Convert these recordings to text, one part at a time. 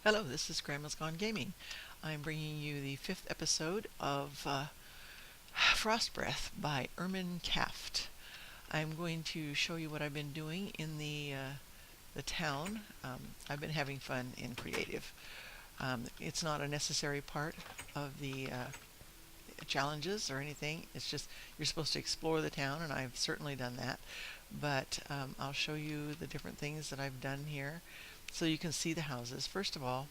Hello, this is Grandma's Gone Gaming. I'm bringing you the fifth episode of Frost Breath by Ermin Caft. I'm going to show you what I've been doing in the town. I've been having fun in creative. It's not a necessary part of the challenges or anything. It's just you're supposed to explore the town, and I've certainly done that. But I'll show you the different things that I've done here so you can see the houses. First of all,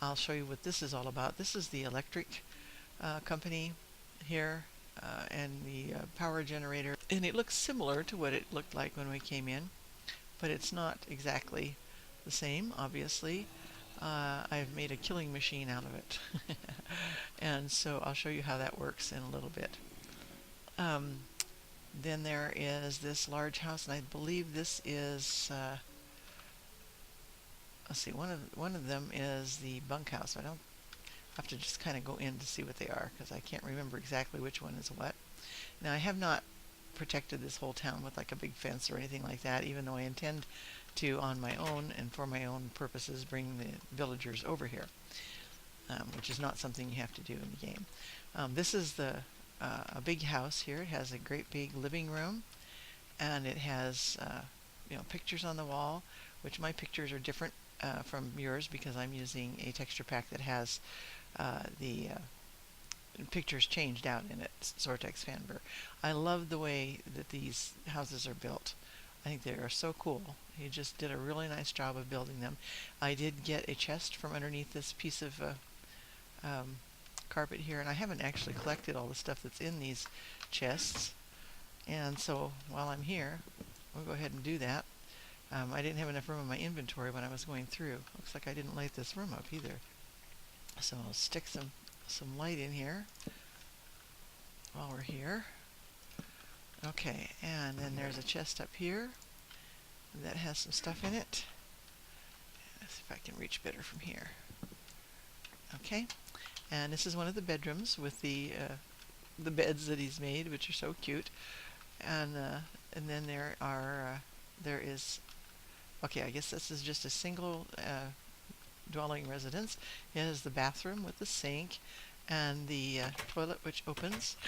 I'll show you what this is all about. This is the electric company here and the power generator. And it looks similar to what it looked like when we came in, but it's not exactly the same, obviously. I've made a killing machine out of it. And so I'll show you how that works in a little bit. Then there is this large house, and I believe this is let's see, one of them is the bunkhouse. I don't have to just kind of go in to see what they are because I can't remember exactly which one is what. Now I have not protected this whole town with like a big fence or anything like that, even though I intend to, on my own and for my own purposes, bring the villagers over here, which is not something you have to do in the game. This is a big house here. It has a great big living room, and it has pictures on the wall, which my pictures are different from yours because I'm using a texture pack that has the pictures changed out in it, Soartex Fanber. I love the way that these houses are built. I think they are so cool. He just did a really nice job of building them. I did get a chest from underneath this piece of carpet here, and I haven't actually collected all the stuff that's in these chests. And so while I'm here, we'll go ahead and do that. I didn't have enough room in my inventory when I was going through. Looks like I didn't light this room up either. So I'll stick some light in here while we're here. Okay, and then there's a chest up here that has some stuff in it. Let's see if I can reach better from here. Okay, and this is one of the bedrooms with the beds that he's made, which are so cute. And then there is. Okay, I guess this is just a single dwelling residence. It has the bathroom with the sink and the toilet which opens.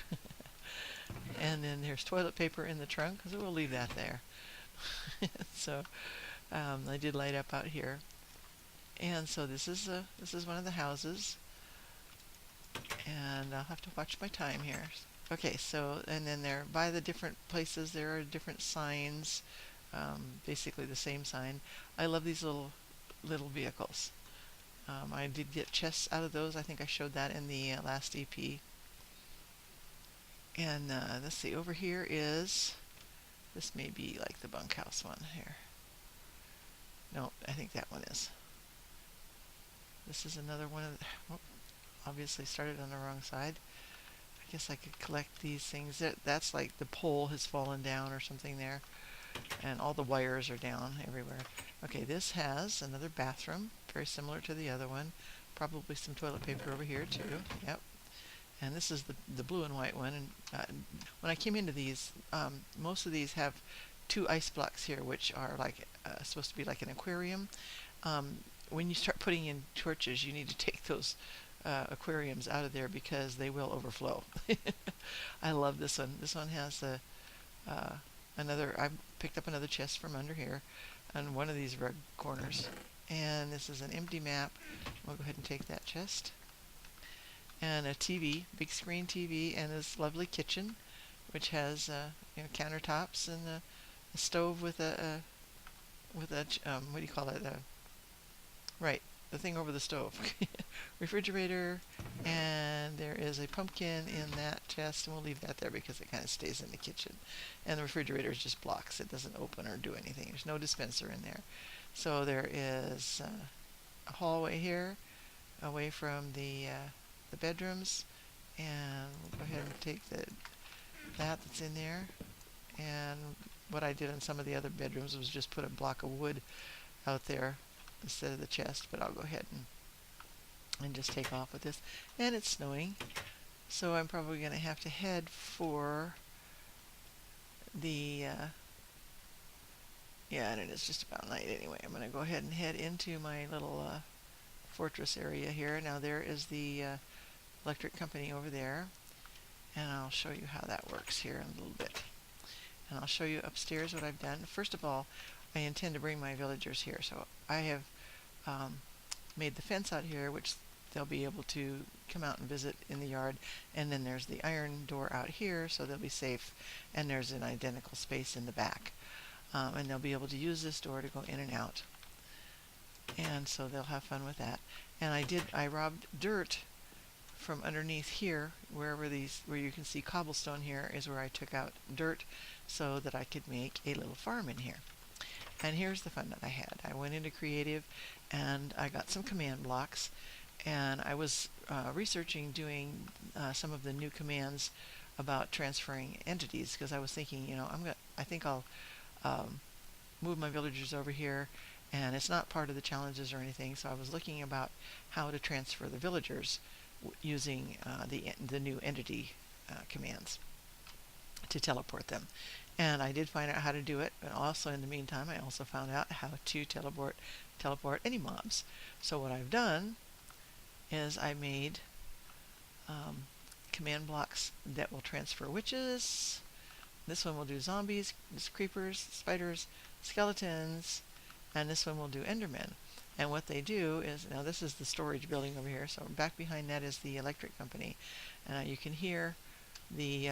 And then there's toilet paper in the trunk, so we'll leave that there. So I did light up out here. And so this is one of the houses. And I'll have to watch my time here. Okay, so and then there by the different places there are different signs. Basically the same sign. I love these little vehicles. I did get chests out of those. I think I showed that in the last EP. And let's see, over here is, this may be like the bunkhouse one here. No, I think that one is. This is another one of the, obviously started on the wrong side. I guess I could collect these things. That's like the pole has fallen down or something there. And all the wires are down everywhere. Okay, this has another bathroom, very similar to the other one. Probably some toilet paper over here too. Yep. And this is the blue and white one. And when I came into these, most of these have two ice blocks here, which are like supposed to be like an aquarium. When you start putting in torches, you need to take those aquariums out of there because they will overflow. I love this one. This one has a I picked up another chest from under here on one of these rug corners. And this is an empty map. We'll go ahead and take that chest. And a TV, big screen TV, and this lovely kitchen, which has countertops and a stove with a what do you call it? Right, the thing over the stove. Refrigerator, and there is a pumpkin in that chest, and we'll leave that there because it kind of stays in the kitchen. And the refrigerator is just blocks. It doesn't open or do anything. There's no dispenser in there. So there is a hallway here away from the bedrooms, and we'll go ahead and take that's in there. And what I did in some of the other bedrooms was just put a block of wood out there instead of the chest, but I'll go ahead and just take off with this. And it's snowing, so I'm probably going to have to head for the yeah, and it is just about night anyway. I'm going to go ahead and head into my little fortress area here. Now there is the electric company over there, and I'll show you how that works here in a little bit. And I'll show you upstairs what I've done. First of all, I intend to bring my villagers here, so I have made the fence out here, which they'll be able to come out and visit in the yard, and then there's the iron door out here, so they'll be safe, and there's an identical space in the back, and they'll be able to use this door to go in and out, and so they'll have fun with that. And I robbed dirt from underneath here, where you can see cobblestone here is where I took out dirt so that I could make a little farm in here. And here's the fun that I had. I went into creative and I got some command blocks, and I was researching doing some of the new commands about transferring entities, because I was thinking, I think I'll move my villagers over here, and it's not part of the challenges or anything, so I was looking about how to transfer the villagers using the new entity commands to teleport them. And I did find out how to do it, but also in the meantime I also found out how to teleport any mobs. So what I've done is I made command blocks that will transfer witches. This one will do zombies, creepers, spiders, skeletons, and this one will do endermen. And what they do is, now this is the storage building over here, so back behind that is the electric company. And you can hear the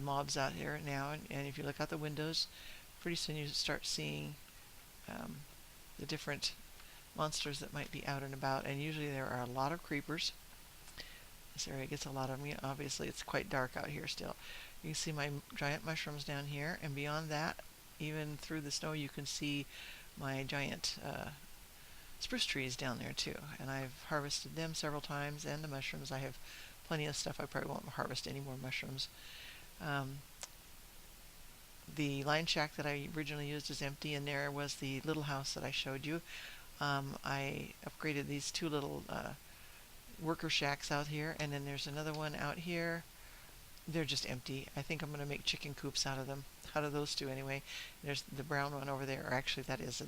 mobs out here now, and if you look out the windows, pretty soon you start seeing the different monsters that might be out and about, and usually there are a lot of creepers. This area gets a lot of them. Obviously it's quite dark out here still. You can see my giant mushrooms down here, and beyond that, even through the snow, you can see my giant spruce trees down there too, and I've harvested them several times, and the mushrooms. I have plenty of stuff. I probably won't harvest any more mushrooms. The line shack that I originally used is empty, and there was the little house that I showed you. I upgraded these two little worker shacks out here, and then there's another one out here. They're just empty. I think I'm going to make chicken coops out of them, out of those two anyway. There's the brown one over there, or actually that is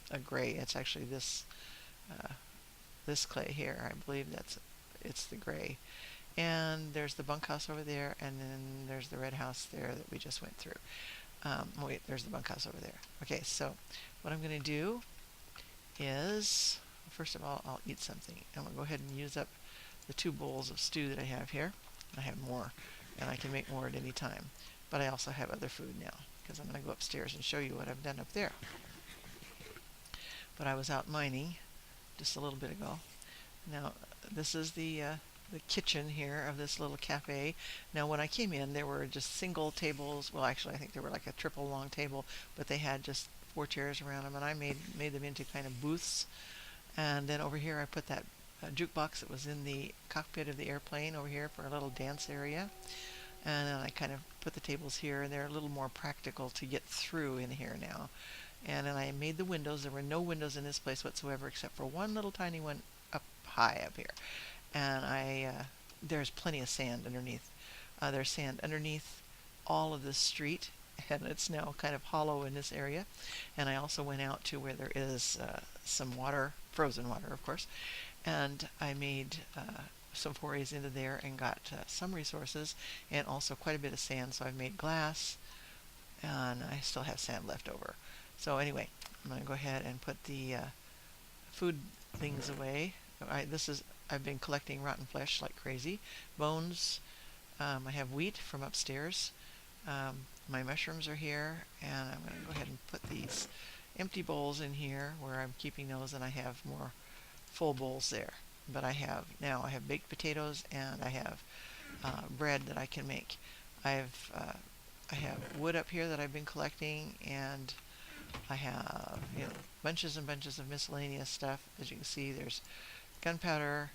a gray. It's actually this clay here. I believe it's the gray. And there's the bunkhouse over there, and then there's the red house there that we just went through. Wait, there's the bunkhouse over there. Okay, so what I'm going to do is, first of all, I'll eat something. I'm going to go ahead and use up the 2 bowls of stew that I have here. I have more, and I can make more at any time. But I also have other food now, because I'm going to go upstairs and show you what I've done up there. But I was out mining just a little bit ago. Now, this is the kitchen here of this little cafe. Now, when I came in, there were just single tables. Well, actually, I think they were like a triple long table, but they had just 4 chairs around them, and I made them into kind of booths. And then over here, I put that jukebox that was in the cockpit of the airplane over here for a little dance area. And then I kind of put the tables here, and they're a little more practical to get through in here now. And then I made the windows. There were no windows in this place whatsoever, except for one little tiny one up high up here. And there's plenty of sand underneath. There's sand underneath all of this street, and it's now kind of hollow in this area. And I also went out to where there is some water, frozen water, of course, and I made some forays into there and got some resources and also quite a bit of sand. So I've made glass, and I still have sand left over. So anyway, I'm going to go ahead and put the food things away. I've been collecting rotten flesh like crazy. Bones. I have wheat from upstairs. My mushrooms are here, and I'm going to go ahead and put these empty bowls in here where I'm keeping those, and I have more full bowls there. But I have baked potatoes, and I have bread that I can make. I have wood up here that I've been collecting, and I have bunches and bunches of miscellaneous stuff. As you can see, there's gunpowder,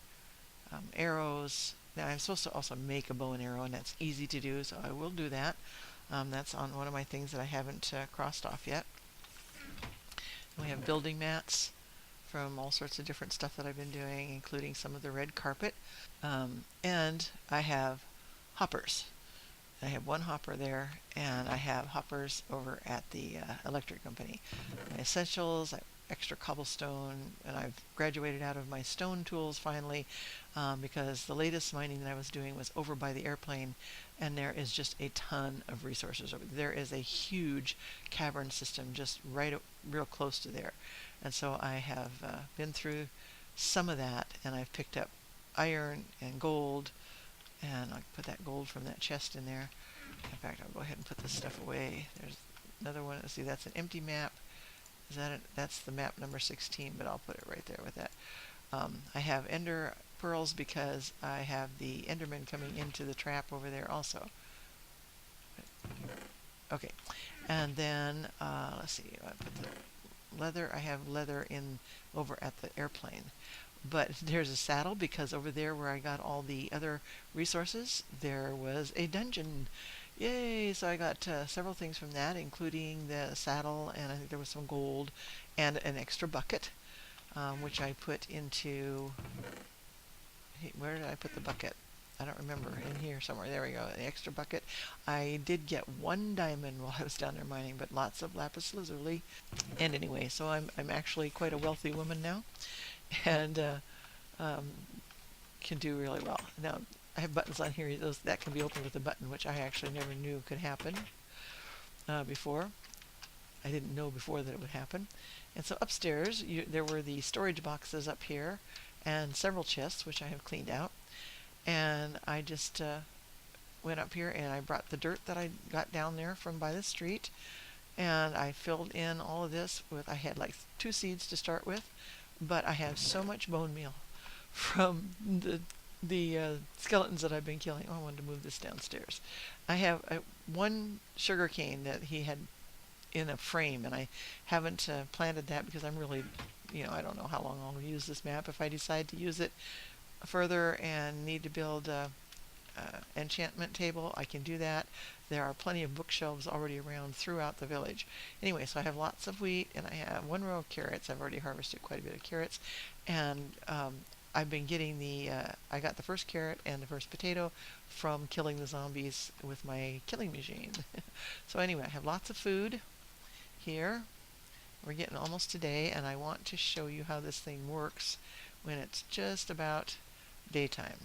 arrows. Now I'm supposed to also make a bow and arrow, and that's easy to do, so I will do that. That's on one of my things that I haven't crossed off yet. We have building mats from all sorts of different stuff that I've been doing, including some of the red carpet. And I have hoppers. I have one hopper there, and I have hoppers over at the electric company. My essentials, extra cobblestone, and I've graduated out of my stone tools finally, because the latest mining that I was doing was over by the airplane, and there is just a ton of resources over there. There is a huge cavern system just real close to there, and so I have been through some of that, and I've picked up iron and gold, and I'll put that gold from that chest in there. In fact, I'll go ahead and put this stuff away. There's another one. Let's see, that's an empty map. Is that it? That's the map number 16, but I'll put it right there with that. I have ender pearls because I have the enderman coming into the trap over there also. Okay, and then let's see. I put the leather. I have leather in over at the airplane. But there's a saddle because over there where I got all the other resources, there was a dungeon. Yay! So I got several things from that, including the saddle, and I think there was some gold and an extra bucket, which I put into... Where did I put the bucket? I don't remember. In here somewhere. There we go. The extra bucket. I did get 1 diamond while I was down there mining, but lots of lapis lazuli. And anyway, so I'm actually quite a wealthy woman now, and can do really well. Now, I have buttons on here that can be opened with a button, which I actually never knew could happen before. I didn't know before that it would happen. And so upstairs, there were the storage boxes up here and several chests, which I have cleaned out. And I just went up here and I brought the dirt that I got down there from by the street, and I filled in all of this with, I had like 2 seeds to start with, but I have so much bone meal from the skeletons that I've been killing. Oh, I wanted to move this downstairs. I have 1 sugar cane that he had in a frame, and I haven't planted that because I'm really, I don't know how long I'll use this map. If I decide to use it further and need to build a enchantment table, I can do that. There are plenty of bookshelves already around throughout the village. Anyway, so I have lots of wheat, and I have 1 row of carrots. I've already harvested quite a bit of carrots, and I've been getting I got the first carrot and the first potato from killing the zombies with my killing machine. So anyway, I have lots of food here. We're getting almost to day, and I want to show you how this thing works when it's just about daytime.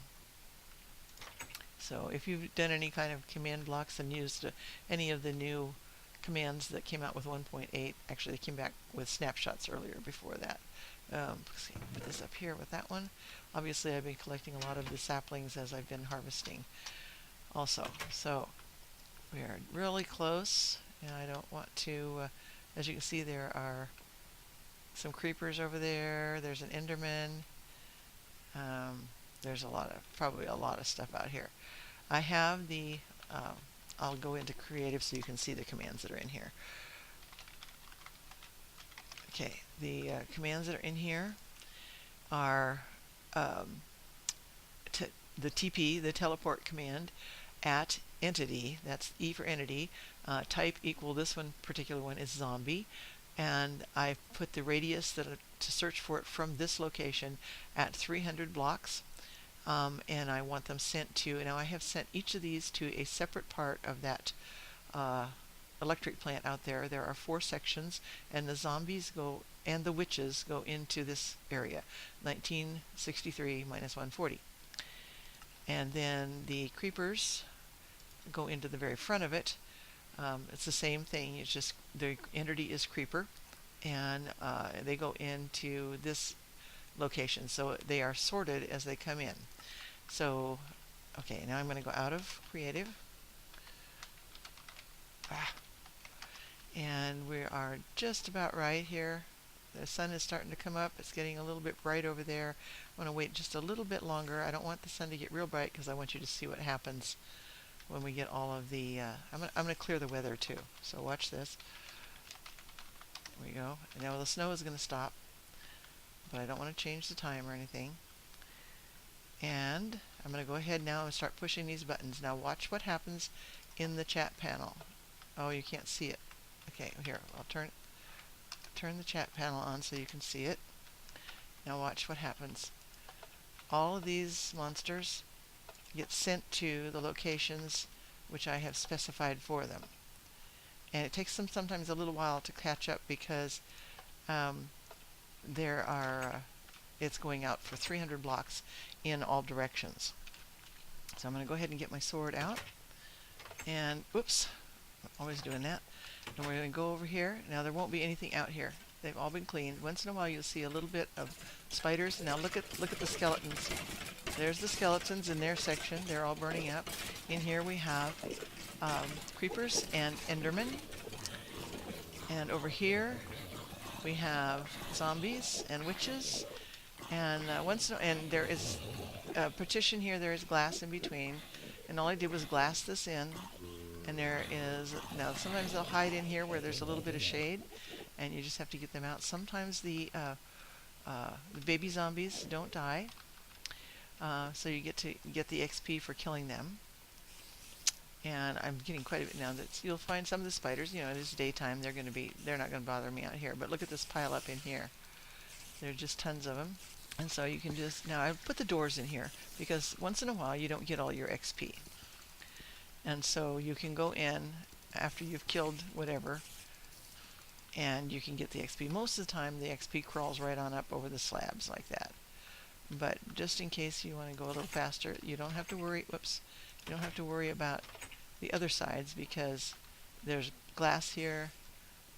So if you've done any kind of command blocks and used any of the new commands that came out with 1.8, actually they came back with snapshots earlier before that. Let's see, put this up here with that one. Obviously I've been collecting a lot of the saplings as I've been harvesting also. So we are really close, and I don't want to, as you can see, there are some creepers over there. There's an enderman. There's probably a lot of stuff out here. I have the, I'll go into creative so you can see the commands that are in here. Okay, the commands that are in here are the TP, the teleport command, at entity, that's E for entity, type equal, this particular one is zombie, and I've put the radius to search for it from this location at 300 blocks. And I want them sent to, now I have sent each of these to a separate part of that electric plant out there. There are 4 sections, and the zombies go, and the witches go into this area, 1963 minus 140. And then the creepers go into the very front of it. It's the same thing, it's just the entity is creeper, and they go into this location, so they are sorted as they come in. So okay, now I'm going to go out of creative, and we are just about right here. The sun is starting to come up. It's getting a little bit bright over there. I want to wait just a little bit longer. I don't want the sun to get real bright because I want you to see what happens when we get all of the I'm going to clear the weather too, so watch this. There we go. And now the snow is going to stop, but I don't want to change the time or anything. And I'm going to go ahead now and start pushing these buttons. Now watch what happens in the chat panel. Oh, you can't see it. Okay, here, I'll turn the chat panel on so you can see it. Now watch what happens. All of these monsters get sent to the locations which I have specified for them. And it takes them sometimes a little while to catch up because there are, it's going out for 300 blocks in all directions. So I'm going to go ahead and get my sword out. And, whoops, I'm always doing that. And we're going to go over here. Now there won't be anything out here. They've all been cleaned. Once in a while you'll see a little bit of spiders. Now look at the skeletons. There's the skeletons in their section. They're all burning up. In here we have creepers and endermen. And over here we have zombies and witches. And and there is a partition here. There is glass in between. And all I did was glass this in. And there is, now sometimes they'll hide in here where there's a little bit of shade, and you just have to get them out. Sometimes the baby zombies don't die, so you get to get the XP for killing them. And I'm getting quite a bit now. That you'll find some of the spiders. You know, it is daytime. They're not going to bother me out here. But look at this pile up in here. There are just tons of them. And so you can just, now I put the doors in here because once in a while you don't get all your XP. And so you can go in after you've killed whatever, and you can get the XP. Most of the time the XP crawls right on up over the slabs like that. But just in case you want to go a little faster, you don't have to worry, whoops, you don't have to worry about the other sides because there's glass here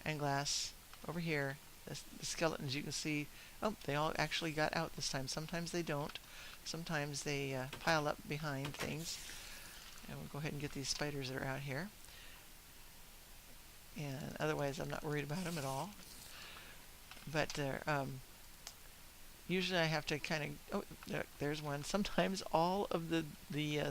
and glass over here. The skeletons, you can see, oh, they all actually got out this time. Sometimes they don't. Sometimes they pile up behind things. And we'll go ahead and get these spiders that are out here. And otherwise, I'm not worried about them at all. But they're, usually I have to kind of, oh, there's one. Sometimes all of the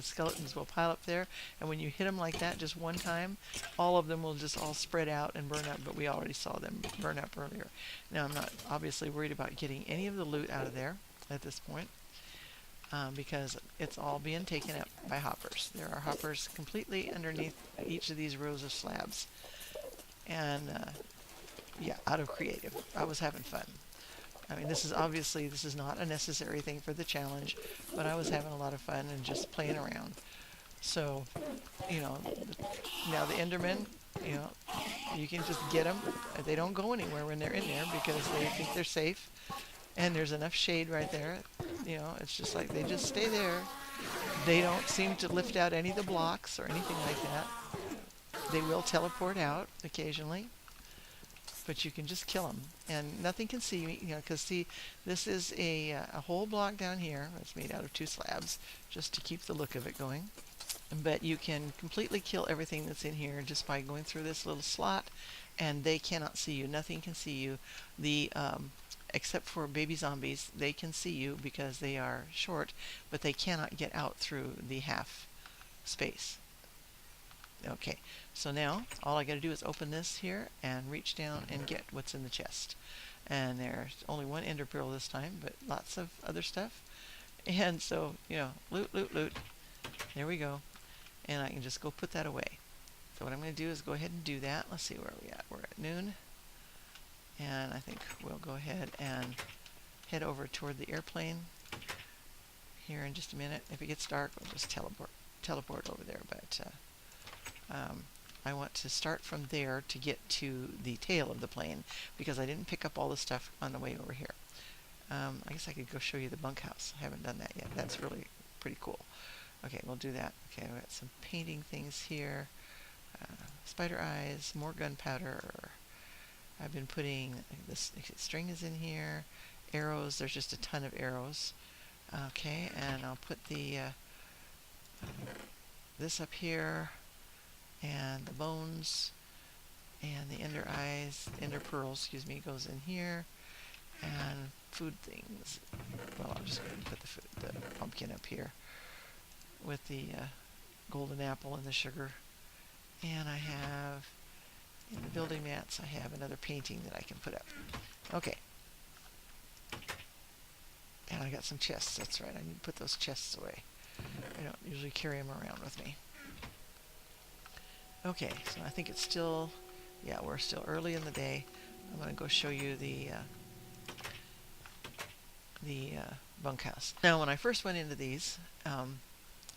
skeletons will pile up there, and when you hit them like that just one time, all of them will just all spread out and burn up, but we already saw them burn up earlier. Now, I'm not obviously worried about getting any of the loot out of there at this point. Because it's all being taken up by hoppers. There are hoppers completely underneath each of these rows of slabs. And yeah, out of creative. I was having fun. I mean, this is not a necessary thing for the challenge, but I was having a lot of fun and just playing around. So, you know, now the Endermen, you know, you can just get them. They don't go anywhere when they're in there because they think they're safe. And there's enough shade right there. You know, it's just like they just stay there. They don't seem to lift out any of the blocks or anything like that. They will teleport out occasionally, but you can just kill them. And nothing can see me, you know, because see, this is a whole block down here. It's made out of 2 slabs just to keep the look of it going. But you can completely kill everything that's in here just by going through this little slot, and they cannot see you. Nothing can see you. Except for baby zombies, they can see you because they are short, but they cannot get out through the half space. Okay, so now all I got to do is open this here and reach down and get what's in the chest. And there's only 1 ender pearl this time, but lots of other stuff. And so, you know, loot, loot, loot. There we go. And I can just go put that away. So what I'm going to do is go ahead and do that. Let's see where we're at. We're at noon. And I think we'll go ahead and head over toward the airplane here in just a minute. If it gets dark, we'll just teleport over there. But I want to start from there to get to the tail of the plane because I didn't pick up all the stuff on the way over here. I guess I could go show you the bunkhouse. I haven't done that yet. That's really pretty cool. Okay, we'll do that. Okay, we've got some painting things here. Spider eyes, more gunpowder. I've been putting, this string is in here, arrows, there's just a ton of arrows. Okay, and I'll put the this up here, and the bones, and the ender eyes, ender pearls, excuse me, goes in here, and food things. Well, I'm just going to put the pumpkin up here with the golden apple and the sugar. And I have, in the building mats, I have another painting that I can put up. Okay. And I got some chests, that's right. I need to put those chests away. I don't usually carry them around with me. Okay, so I think it's still, yeah, we're still early in the day. I'm going to go show you the bunkhouse. Now, when I first went into these, and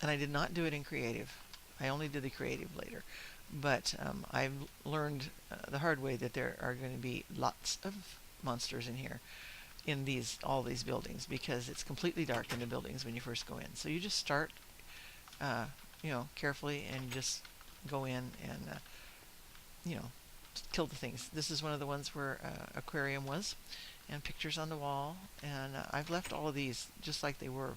I did not do it in creative, I only did the creative later, but I've learned the hard way that there are going to be lots of monsters in here. in all these buildings, because it's completely dark in the buildings when you first go in. So you just start, carefully, and just go in and, kill the things. This is one of the ones where aquarium was, and pictures on the wall. And I've left all of these just like they were,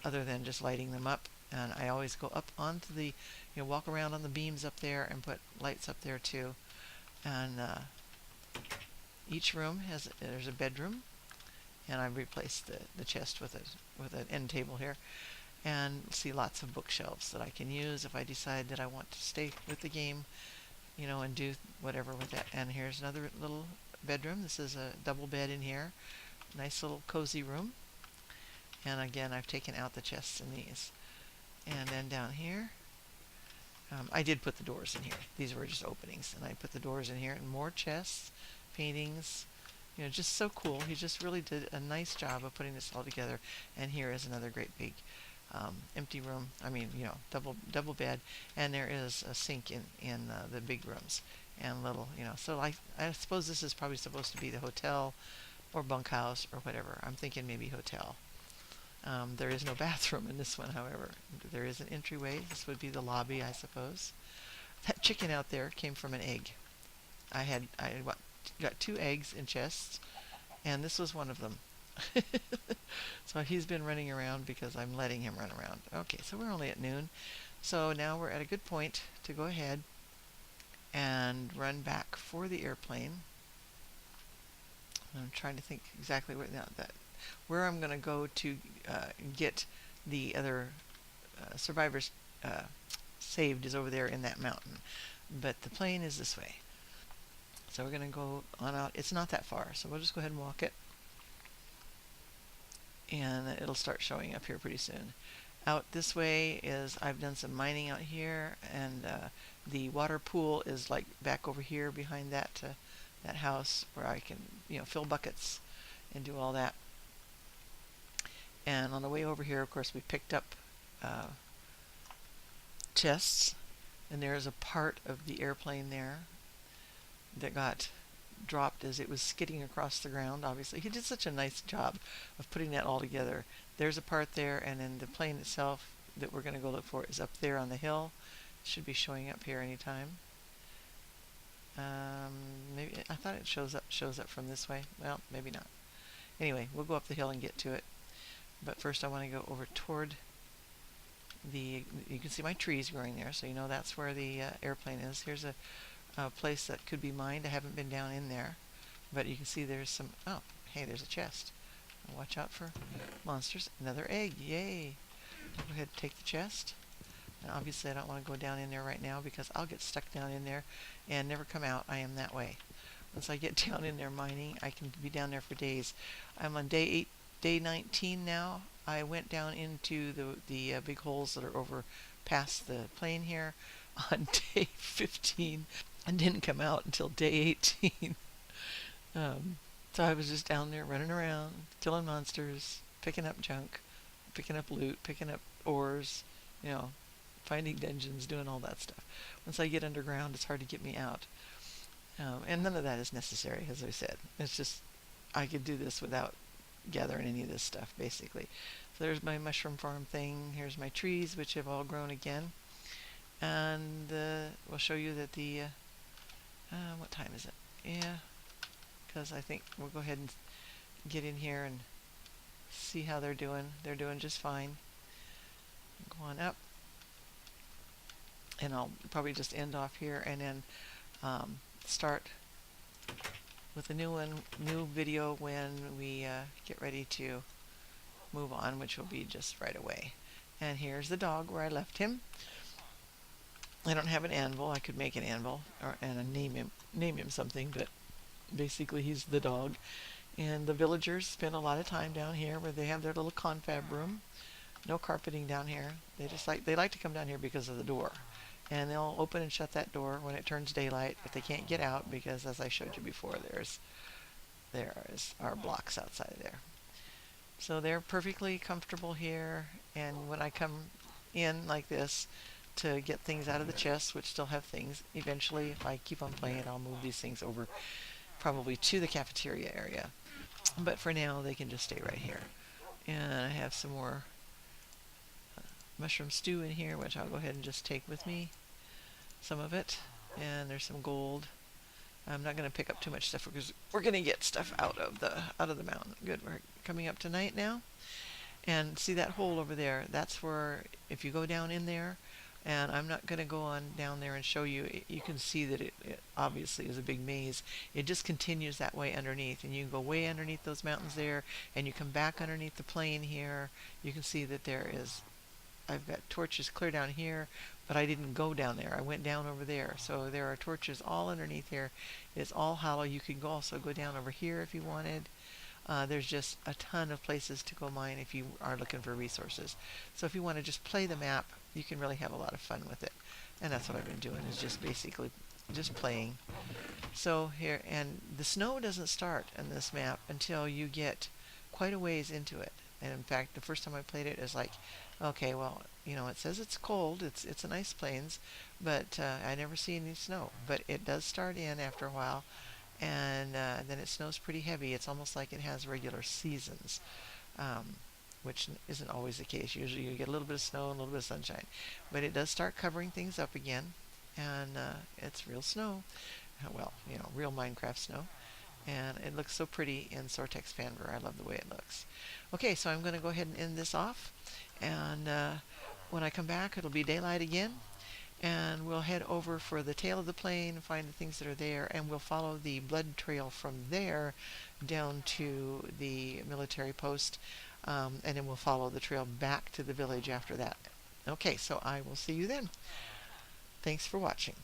other than just lighting them up. And I always go up onto the, walk around on the beams up there and put lights up there too. And each room there's a bedroom, and I've replaced the chest with an end table here. And see, lots of bookshelves that I can use if I decide that I want to stay with the game, and do whatever with that. And here's another little bedroom. This is a double bed in here. Nice little cozy room. And again, I've taken out the chests in these. And then down here, I did put the doors in here. These were just openings, and I put the doors in here, and more chests, paintings, just so cool. He just really did a nice job of putting this all together. And here is another great big empty room. I mean, double bed, and there is a sink in the big rooms, and little, So I suppose this is probably supposed to be the hotel or bunkhouse or whatever. I'm thinking maybe hotel. There is no bathroom in this one, however. There is an entryway. This would be the lobby, I suppose. That chicken out there came from an egg. I got 2 eggs in chests, and this was one of them. So he's been running around because I'm letting him run around. Okay, so we're only at noon. So now we're at a good point to go ahead and run back for the airplane. I'm trying to think exactly where I'm going to go to get the other survivors saved is over there in that mountain. But the plane is this way. So we're going to go on out. It's not that far, so we'll just go ahead and walk it. And it'll start showing up here pretty soon. Out this way is, I've done some mining out here, and the water pool is like back over here behind that house, where I can fill buckets and do all that. And on the way over here, of course, we picked up chests, and there's a part of the airplane there that got dropped as it was skidding across the ground. Obviously, he did such a nice job of putting that all together. There's a part there, and then the plane itself that we're going to go look for is up there on the hill. It should be showing up here anytime. Maybe I thought it shows up from this way. Well, maybe not. Anyway, we'll go up the hill and get to it. But first, I want to go over toward you can see my trees growing there, so that's where the airplane is. Here's a place that could be mined. I haven't been down in there, but you can see there's some. Oh, hey, there's a chest. Watch out for monsters. Another egg. Yay. I'll go ahead and take the chest. And obviously I don't want to go down in there right now, because I'll get stuck down in there and never come out. I am that way. Once I get down in there mining, I can be down there for days. I'm on day 19 now. I went down into the big holes that are over past the plane here on day 15, and didn't come out until day 18. So I was just down there running around, killing monsters, picking up junk, picking up loot, picking up ores, finding dungeons, doing all that stuff. Once I get underground, it's hard to get me out. And none of that is necessary, as I said. It's just, I could do this without gathering any of this stuff, basically. So there's my mushroom farm thing. Here's my trees, which have all grown again. And we'll show you that what time is it? Yeah, because I think we'll go ahead and get in here and see how they're doing. They're doing just fine. Go on up. And I'll probably just end off here, and then start with a new video when we get ready to move on, which will be just right away. And here's the dog where I left him. I don't have an anvil. I could make an anvil and name him something, but basically he's the dog. And the villagers spend a lot of time down here where they have their little confab room. No carpeting down here. They like to come down here because of the door. And they'll open and shut that door when it turns daylight, but they can't get out because, as I showed you before, there is our blocks outside of there. So they're perfectly comfortable here, and when I come in like this to get things out of the chests, which still have things, eventually, if I keep on playing, I'll move these things over probably to the cafeteria area. But for now, they can just stay right here. And I have some more mushroom stew in here, which I'll go ahead and just take with me, some of it. And there's some gold. I'm not going to pick up too much stuff because we're going to get stuff out of the mountain. Good, we're coming up to night now. And see that hole over there? That's where, if you go down in there, and I'm not going to go on down there and show you, you can see that it obviously is a big maze. It just continues that way underneath, and you can go way underneath those mountains there, and you come back underneath the plain here. You can see that there is, I've got torches clear down here, but I didn't go down there. I went down over there. So there are torches all underneath here. It's all hollow. You can also go down over here if you wanted. There's just a ton of places to go mine if you are looking for resources. So if you want to just play the map, you can really have a lot of fun with it. And that's what I've been doing, is just basically just playing. So here, and the snow doesn't start in this map until you get quite a ways into it. And in fact, the first time I played it, it was like, okay, well, it says it's cold, it's a nice plains, but I never see any snow. But it does start in after a while, and then it snows pretty heavy. It's almost like it has regular seasons, which isn't always the case. Usually you get a little bit of snow and a little bit of sunshine. But it does start covering things up again, and it's real snow. Well, real Minecraft snow. And it looks so pretty in Soartex Fanver. I love the way it looks. Okay, so I'm going to go ahead and end this off. And when I come back, it'll be daylight again. And we'll head over for the tail of the plain, find the things that are there, and we'll follow the blood trail from there down to the military post. And then we'll follow the trail back to the village after that. Okay, so I will see you then. Thanks for watching.